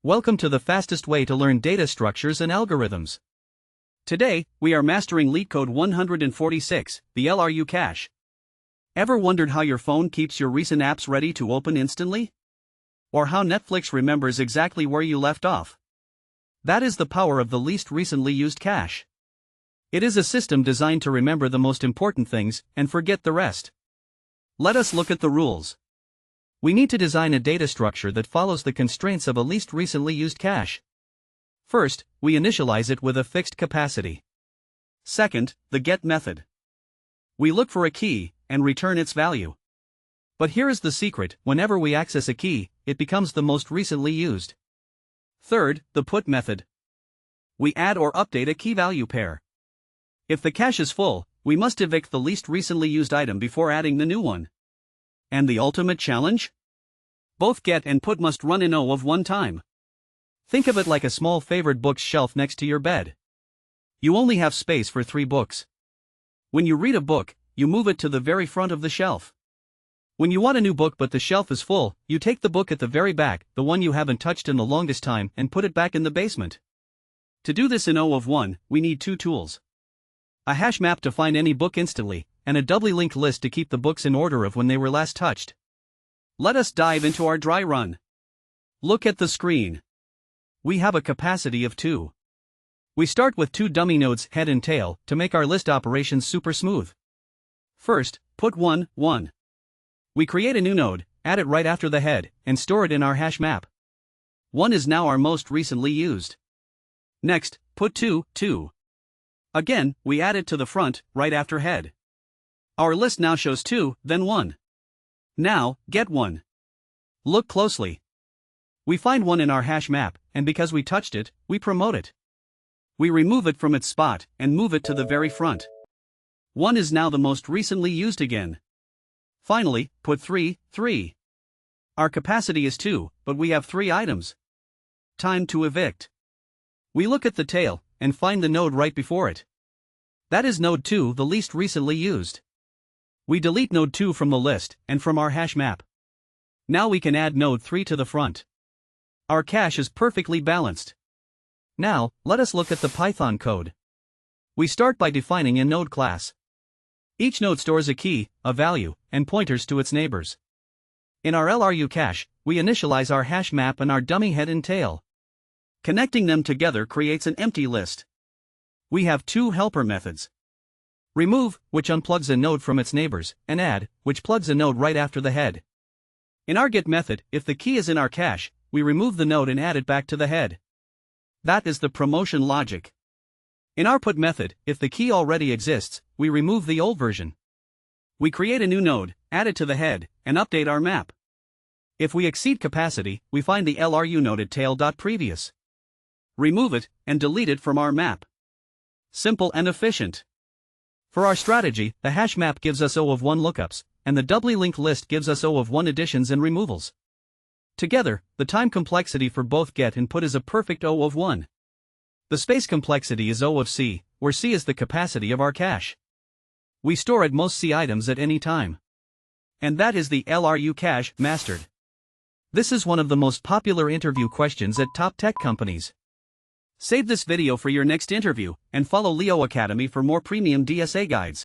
Welcome to the fastest way to learn data structures and algorithms. Today, we are mastering LeetCode 146, the LRU Cache. Ever wondered how your phone keeps your recent apps ready to open instantly? Or how Netflix remembers exactly where you left off? That is the power of the least recently used cache. It is a system designed to remember the most important things and forget the rest. Let us look at the rules. We need to design a data structure that follows the constraints of a least recently used cache. First, we initialize it with a fixed capacity. Second, the get method. We look for a key and return its value. But here is the secret: whenever we access a key, it becomes the most recently used. Third, the put method. We add or update a key value pair. If the cache is full, we must evict the least recently used item before adding the new one. And the ultimate challenge? Both get and put must run in O of one time. Think of it like a small favorite books shelf next to your bed. You only have space for 3 books. When you read a book, you move it to the very front of the shelf. When you want a new book but the shelf is full, you take the book at the very back, the one you haven't touched in the longest time, and put it back in the basement. To do this in O of 1, we need 2 tools. A hash map to find any book instantly, and a doubly linked list to keep the books in order of when they were last touched. Let us dive into our dry run. Look at the screen. We have a capacity of 2. We start with 2 dummy nodes, head and tail, to make our list operations super smooth. First, put 1, 1. We create a new node, add it right after the head, and store it in our hash map. 1 is now our most recently used. Next, put 2, 2. Again, we add it to the front, right after head. Our list now shows 2, then 1. Now, get 1. Look closely. We find 1 in our hash map, and because we touched it, we promote it. We remove it from its spot and move it to the very front. 1 is now the most recently used again. Finally, put 3, 3. Our capacity is 2, but we have 3 items. Time to evict. We look at the tail and find the node right before it. That is node 2, the least recently used. We delete node 2 from the list and from our hash map. Now we can add node 3 to the front. Our cache is perfectly balanced. Now, let us look at the Python code. We start by defining a node class. Each node stores a key, a value, and pointers to its neighbors. In our LRU cache, we initialize our hash map and our dummy head and tail. Connecting them together creates an empty list. We have 2 helper methods. Remove, which unplugs a node from its neighbors, and add, which plugs a node right after the head. In our get method, if the key is in our cache, we remove the node and add it back to the head. That is the promotion logic. In our put method, if the key already exists, we remove the old version. We create a new node, add it to the head, and update our map. If we exceed capacity, we find the LRU node at tail.previous. Remove it, and delete it from our map. Simple and efficient. For our strategy, the hash map gives us O of 1 lookups, and the doubly linked list gives us O of 1 additions and removals. Together, the time complexity for both get and put is a perfect O of 1. The space complexity is O of C, where C is the capacity of our cache. We store at most C items at any time. And that is the LRU cache mastered. This is one of the most popular interview questions at top tech companies. Save this video for your next interview, and follow Leo Academy for more premium DSA guides.